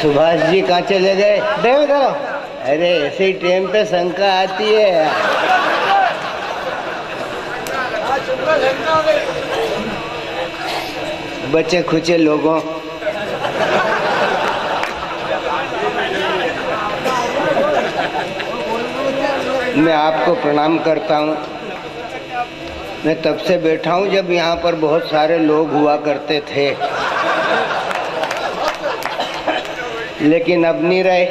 सुभाष जी कहाँ चले गए? देव इधर। अरे ऐसे ही टाइम पे शंका आती है। बच्चे खुचे लोगों, मैं आपको प्रणाम करता हूँ। मैं तब से बैठा हूँ जब यहाँ पर बहुत सारे लोग हुआ करते थे, लेकिन अब नहीं रहे।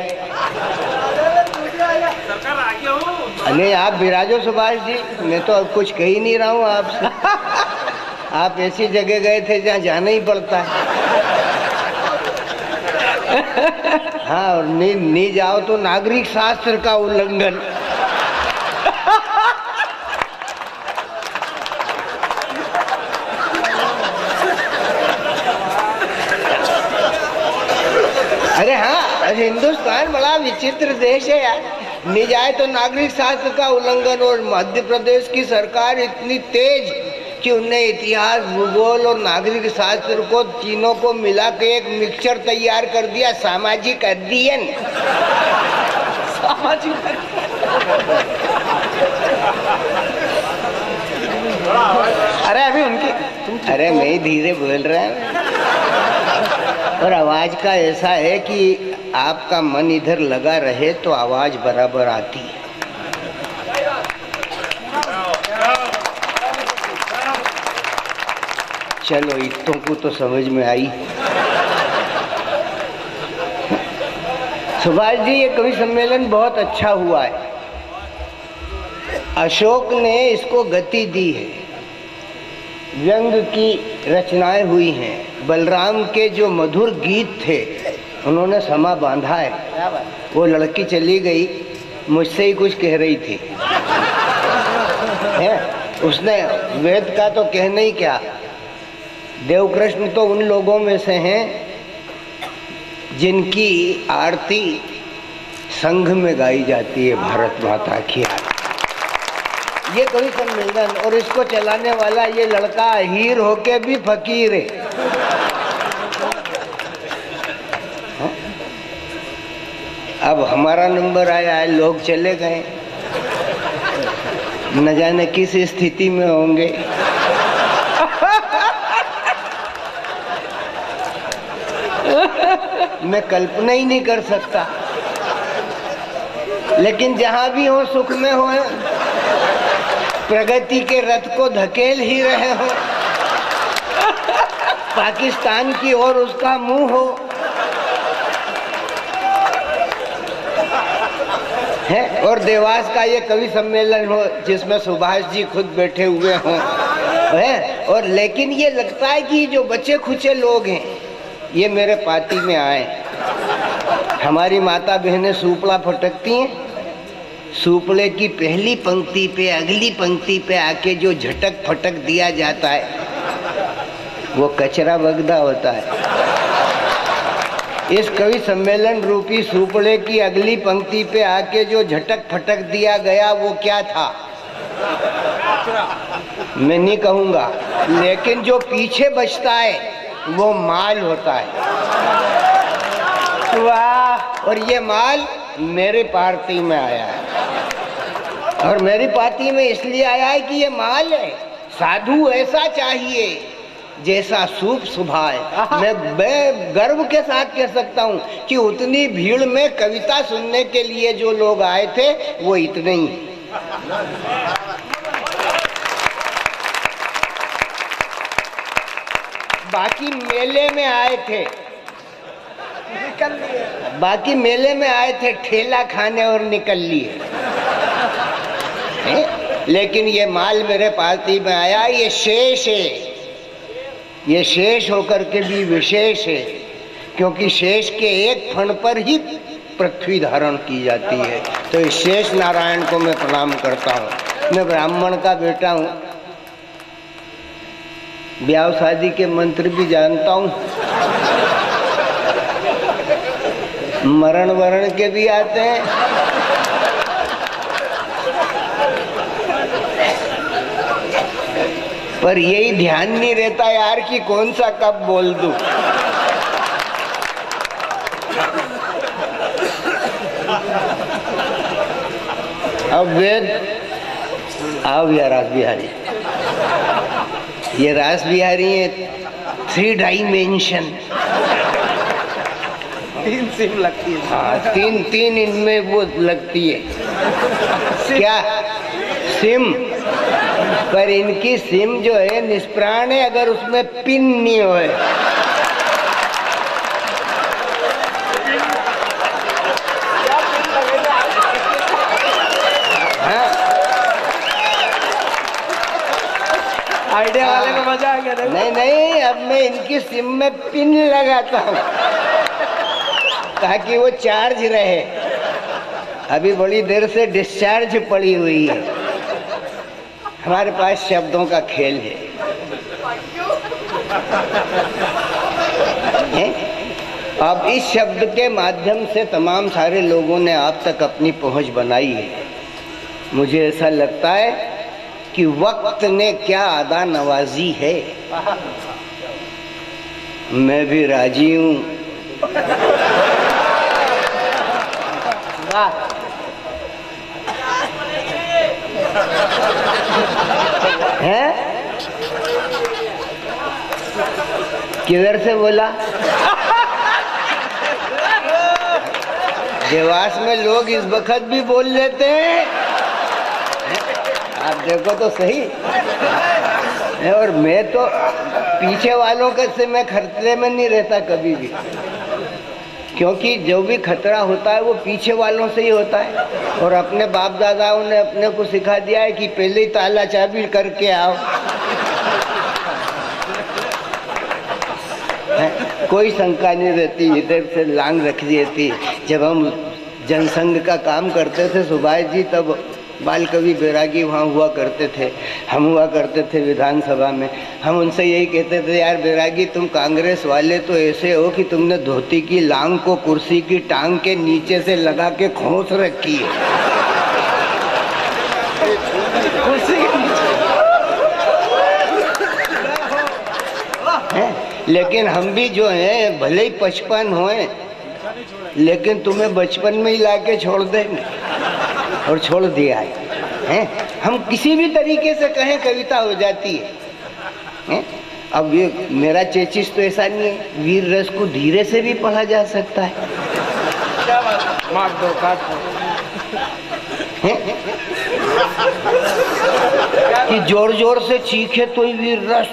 नहीं, आप विराजो सुभाष जी, मैं तो अब कुछ कह ही नहीं रहा हूँ आपसे। आप ऐसी जगह गए थे जहाँ जाना ही पड़ता है। हाँ, और नहीं जाओ तो नागरिक शास्त्र का उल्लंघन। अरे हाँ, हिंदुस्तान बड़ा विचित्र देश है यार। नहीं जाए तो नागरिक शास्त्र का उल्लंघन। और मध्य प्रदेश की सरकार इतनी तेज कि उन्हें इतिहास, भूगोल और नागरिक शास्त्र को तीनों को मिला के एक मिक्सचर तैयार कर दिया, सामाजिक अध्ययन। सामाजिक। अरे अभी उनकी, अरे मैं ही धीरे बोल रहा हूँ। और आवाज का ऐसा है कि आपका मन इधर लगा रहे तो आवाज बराबर आती है। चलो, इतों को तो समझ में आई। सुभाष जी, ये कवि सम्मेलन बहुत अच्छा हुआ है। अशोक ने इसको गति दी है, व्यंग की रचनाएं हुई हैं, बलराम के जो मधुर गीत थे उन्होंने समा बांधा है। वो लड़की चली गई, मुझसे ही कुछ कह रही थी है? उसने वेद का तो कहना ही क्या। देवकृष्ण तो उन लोगों में से हैं जिनकी आरती संघ में गाई जाती है, भारत माता की आरती। ये कवि सम्मेलन, और इसको चलाने वाला ये लड़का हीर होके भी फकीर है। अब हमारा नंबर आया है, लोग चले गए, न जाने किस स्थिति में होंगे। मैं कल्पना ही नहीं कर सकता। लेकिन जहां भी हो, सुख में हो, प्रगति के रथ को धकेल ही रहे हो, पाकिस्तान की ओर उसका मुंह हो, है? और देवास का ये कवि सम्मेलन हो जिसमें सुभाष जी खुद बैठे हुए हों, है? और लेकिन ये लगता है कि जो बच्चे खुचे लोग हैं ये मेरे पार्टी में आए। हमारी माता बहनें सूपड़ा फटकती हैं, सूपड़े की पहली पंक्ति पे अगली पंक्ति पे आके जो झटक फटक दिया जाता है वो कचरा बगदा होता है। इस कवि सम्मेलन रूपी सूपड़े की अगली पंक्ति पे आके जो झटक फटक दिया गया वो क्या था मैं नहीं कहूँगा, लेकिन जो पीछे बचता है वो माल होता है। वाह! और ये माल मेरे पार्टी में आया है, और मेरी पार्टी में इसलिए आया है कि ये माल है साधु ऐसा चाहिए जैसा सूप सुभाए। मैं गर्व के साथ कह सकता हूँ कि उतनी भीड़ में कविता सुनने के लिए जो लोग आए थे वो इतने ही। बाकी मेले में आए थे, बाकी मेले में आए थे ठेला खाने और निकल लिए, लेकिन ये माल मेरे पार्टी में आया। ये शेष है, ये शेष होकर के भी विशेष है, क्योंकि शेष के एक फण पर ही पृथ्वी धारण की जाती है। तो इस शेष नारायण को मैं प्रणाम करता हूँ। मैं ब्राह्मण का बेटा हूँ, ब्याह शादी के मंत्र भी जानता हूँ, मरण वरण के भी आते हैं, पर यही ध्यान नहीं रहता यार कि कौन सा कब बोल दूं। अब वेद आओ भैया रास बिहारी, ये रास बिहारी है 3 डायमेंशन। 3 सिम लगती है। हाँ, तीन इनमें वो लगती है। क्या सिम? पर इनकी सिम जो है निष्प्राण है, अगर उसमें पिन नहीं होए। आइडिया वाले को मजा आ गया। नहीं नहीं, अब मैं इनकी सिम में पिन लगाता हूँ ताकि वो चार्ज रहे। अभी बड़ी देर से डिस्चार्ज पड़ी हुई है। हमारे पास शब्दों का खेल है। अब इस शब्द के माध्यम से तमाम सारे लोगों ने आप तक अपनी पहुंच बनाई है। मुझे ऐसा लगता है कि वक्त ने क्या अदा नवाजी है। मैं भी राजी हूं। है? किधर से बोला? देवास में लोग इस वक्त भी बोल लेते हैं। आप देखो तो सही। और मैं तो पीछे वालों के से मैं खतरे में नहीं रहता कभी भी, क्योंकि जो भी खतरा होता है वो पीछे वालों से ही होता है। और अपने बाप दादाओं ने अपने को सिखा दिया है कि पहले ही ताला चाबी करके आओ। कोई शंका नहीं रहती, इधर से लांग रख देती। जब हम जनसंघ का काम करते थे सुभाष जी, तब बाल कवि बैरागी वहाँ हुआ करते थे, हम हुआ करते थे विधानसभा में। हम उनसे यही कहते थे, यार बैरागी तुम कांग्रेस वाले तो ऐसे हो कि तुमने धोती की लांग को कुर्सी की टांग के नीचे से लगा के खोस रखी है। कुर्सी के नीचे। लेकिन हम भी जो हैं भले ही 55 होए, लेकिन तुम्हें बचपन में ही लाके छोड़ देंगे। और छोड़ दिया है। हम किसी भी तरीके से कहें कविता हो जाती है। अब ये मेरा चेचिस तो ऐसा नहीं है, वीर रस को धीरे से भी पढ़ा जा सकता है। मार दो, काट दो। कि जोर जोर से चीखे तो ही वीर रस।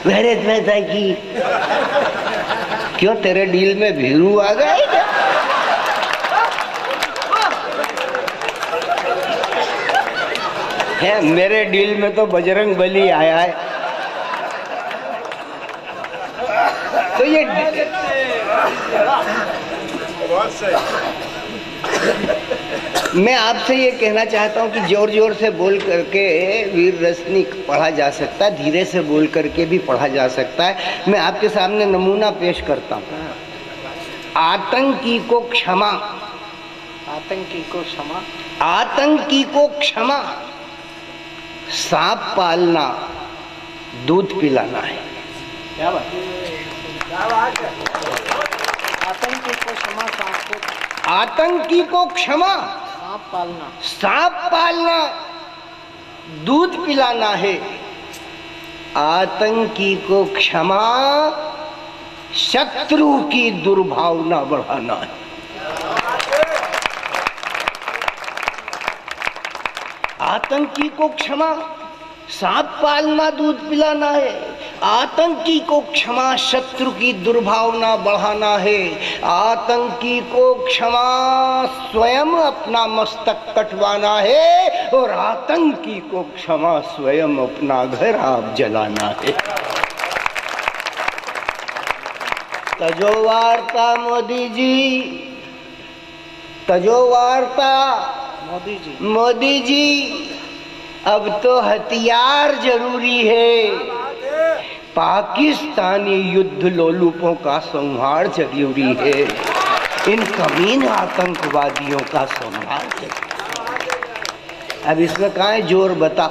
की क्यों तेरे डील में भीरू आ गए? है मेरे डील में तो बजरंग बली आया है। तो ये मैं आपसे ये कहना चाहता हूँ कि जोर जोर से बोल करके वीर रसनी पढ़ा जा सकता है, धीरे से बोल करके भी पढ़ा जा सकता है। मैं आपके सामने नमूना पेश करता हूँ। आतंकी को क्षमा, आतंकी को क्षमा, आतंकी को क्षमा, सांप पालना दूध पिलाना है। क्या बात है? आतंकी को क्षमा, सांप को, आतंकी को क्षमा, सांप पालना, सांप पालना दूध पिलाना है। आतंकी को क्षमा, शत्रु की दुर्भावना बढ़ाना है। आतंकी को क्षमा, सांप पालना दूध पिलाना है। आतंकी को क्षमा, शत्रु की दुर्भावना बढ़ाना है। आतंकी को क्षमा, स्वयं अपना मस्तक कटवाना है। और आतंकी को क्षमा, स्वयं अपना घर आप जलाना है। तजो वार्ता मोदी जी, तजो वार्ता मोदी जी, मोदी जी। अब तो हथियार जरूरी है। पाकिस्तानी युद्ध लोलुपों का संहार जरूरी है। इन कमीन आतंकवादियों का संहार जरूरी। अब इसमें कहाँ है जोर, बता।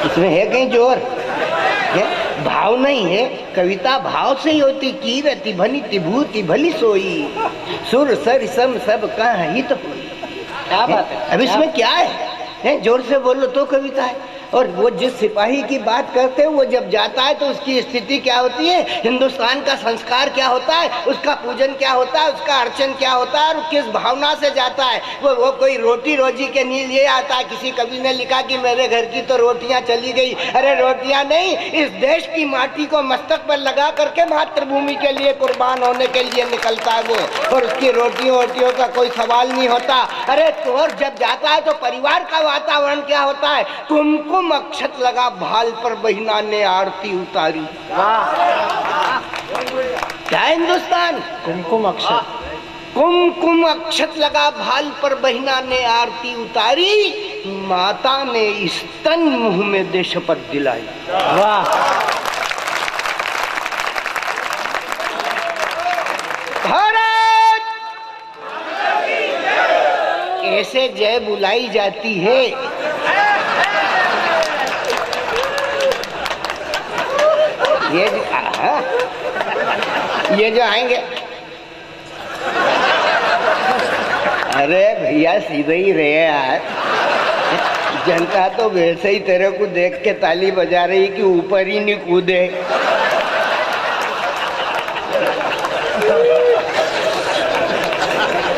इसमें है कहीं जोर? है? भाव नहीं है, कविता भाव से ही होती। कीरति भनी तिभूति भली सोई, सुर सर सम सब कहाँ हित होई। क्या बात है। अब इसमें क्या है? जोर से बोलो तो कविता है। और वो जिस सिपाही की बात करते हैं, वो जब जाता है तो उसकी स्थिति क्या होती है, हिंदुस्तान का संस्कार क्या होता है, उसका पूजन क्या होता है, उसका अर्चन क्या होता है, और किस भावना से जाता है। वो कोई रोटी रोजी के लिए आता है। किसी कवि ने लिखा कि मेरे घर की तो रोटियां चली गई। अरे रोटियां नहीं, इस देश की माटी को मस्तक पर लगा करके मातृभूमि के लिए कुर्बान होने के लिए निकलता है वो, और उसकी रोटियों का कोई सवाल नहीं होता। अरे तो और जब जाता है तो परिवार का वातावरण क्या होता है, कुमकुम अक्षत लगा भाल पर बहिना ने आरती उतारी। क्या हिंदुस्तान? कुमकुम अक्षर। कुमकुम अक्षत लगा भाल पर बहिना ने आरती उतारी, माता ने स्तन मुंह में दे शपथ दिलाई। वाह। भारत ऐसे जय बुलाई जाती है। ये जो आएंगे, अरे भैया सीधे ही रहे यार। जनता तो वैसे ही तेरे को देख के ताली बजा रही कि ऊपर ही नहीं कूदे।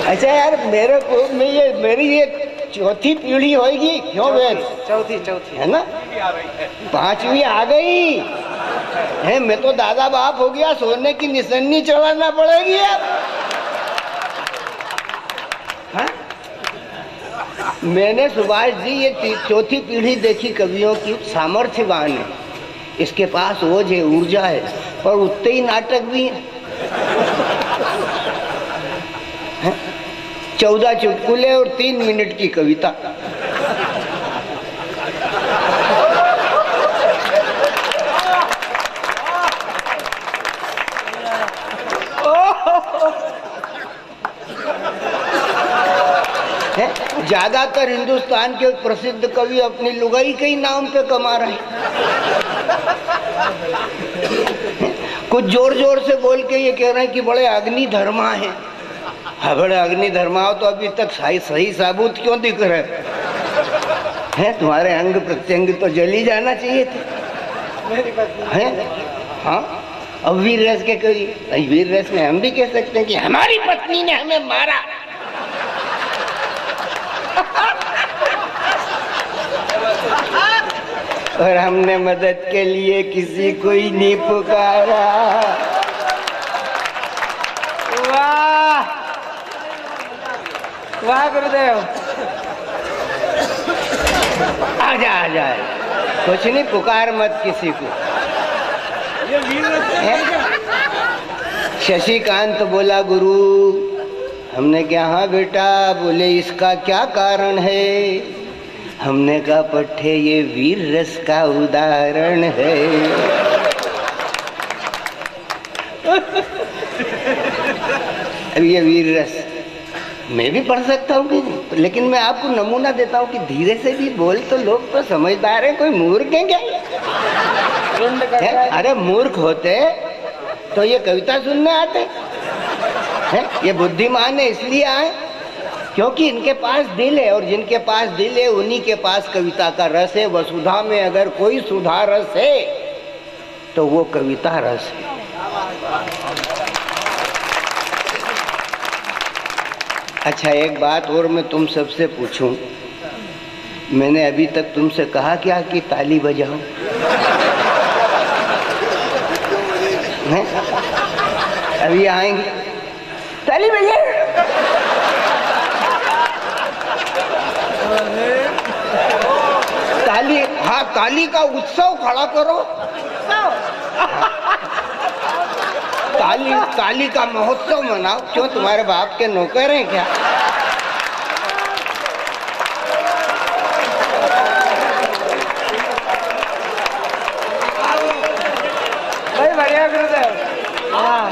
अच्छा यार, मेरे को मेरी ये चौथी पीढ़ी होगी। क्यों वेद? चौथी है ना, 5वीं आ गई है। मैं तो दादा बाप हो गया, सोने की निशानी चढ़ाना पड़ेगी अब। हाँ? मैंने सुभाष जी ये चौथी पीढ़ी देखी कवियों की, सामर्थ्यवान है, इसके पास ओज है, ऊर्जा है, और उतने ही नाटक भी है। 14 चुटकुले और 3 मिनट की कविता। ज्यादातर हिंदुस्तान के प्रसिद्ध कवि अपनी लुगाई के ही नाम पे कमा रहे हैं। कुछ जोर जोर से बोल के ये कह रहे हैं कि बड़े अग्नि धर्मा है। हाँ, बड़े अग्नि धर्मा हो तो अभी तक सही साबुत क्यों दिख रहे हैं? तुम्हारे अंग प्रत्यंग तो जली जाना चाहिए थे। मेरी पत्नी हैं? हाँ, अब वीर रस के कवि, वीर रस में हम भी कह सकते हैं कि हमारी पत्नी ने हमें मारा। और हमने मदद के लिए किसी को ही नहीं पुकारा। वाह वाह गुरुदेव। आजा कुछ नहीं, पुकार मत किसी को। शशिकांत बोला गुरु, हमने क्या? हाँ बेटा। बोले इसका क्या कारण है? हमने कहा पट्टे ये वीर रस का उदाहरण है। अब ये वीर रस मैं भी पढ़ सकता हूँ, लेकिन मैं आपको नमूना देता हूँ कि धीरे से भी बोल तो लोग तो समझदार है। कोई मूर्ख है क्या? अरे मूर्ख होते तो ये कविता सुनने आते हैं। ये बुद्धिमान है इसलिए आए क्योंकि इनके पास दिल है, और जिनके पास दिल है उन्हीं के पास कविता का रस है। वसुधा में अगर कोई सुधा रस है तो वो कविता रस है। अच्छा, एक बात और मैं तुम सबसे पूछूं। मैंने अभी तक तुमसे कहा क्या कि ताली बजाओ? हैं? अभी आएंगे ताली बजाओ। ताली, हाँ, ताली का उत्सव खड़ा करो। ताली का महोत्सव मनाओ। क्यों, तुम्हारे बाप के नौकर हैं क्या? भाई बढ़िया गुरुदेव। हाँ।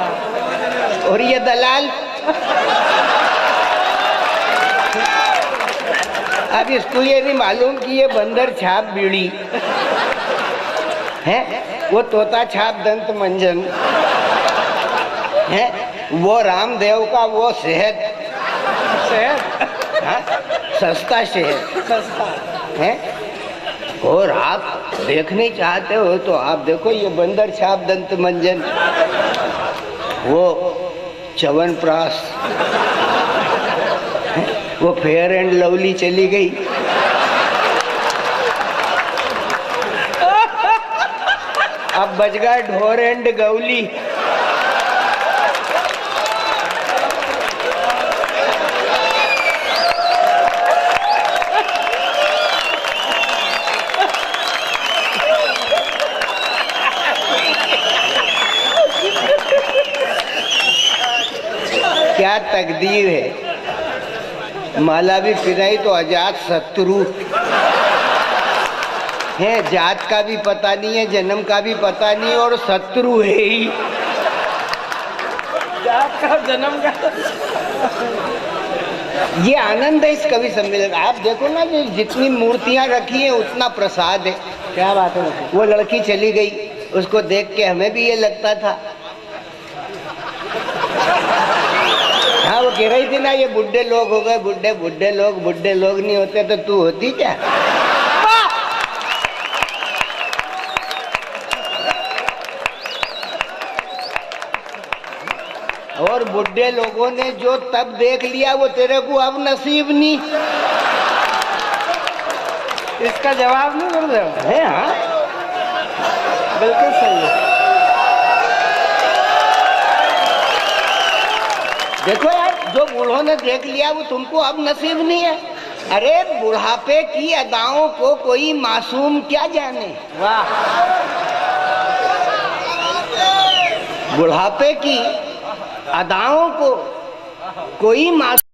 और ये दलाल अब इसको ये नहीं मालूम कि ये बंदर छाप बीड़ी है। वो तोता छाप दंत मंजन है, वो रामदेव का वो शहद, शहद हाँ? सस्ता शहद सस्ता है। और आप देखने चाहते हो तो आप देखो ये बंदर छाप दंत मंजन, वो च्यवनप्राश, वो फेयर एंड लवली चली गई, अब बच गया ढोर एंड गौली। क्या तकदीर है, माला भी फिराई तो अजात शत्रु है, जात का भी पता नहीं है, जन्म का भी पता नहीं और शत्रु है ही। जात का जन्म का ये आनंद है इस कवि सम्मेलन। आप देखो ना, जो जितनी मूर्तियां रखी हैं उतना प्रसाद है। क्या बात है। वो लड़की चली गई, उसको देख के हमें भी ये लगता था, हाँ वो कह रही थी ना, ये बुढ़े लोग हो गए, बुढ़े लोग नहीं होते तो तू होती क्या। और बुढ़े लोगों ने जो तब देख लिया वो तेरे को अब नसीब नहीं। इसका जवाब नहीं गुरुदेव है, हाँ बिल्कुल सही है। देखो यार, जो बूढ़ों ने देख लिया वो तुमको अब नसीब नहीं है। अरे बुढ़ापे की अदाओं को कोई मासूम क्या जाने। वाह, बुढ़ापे की अदाओं को कोई मासूम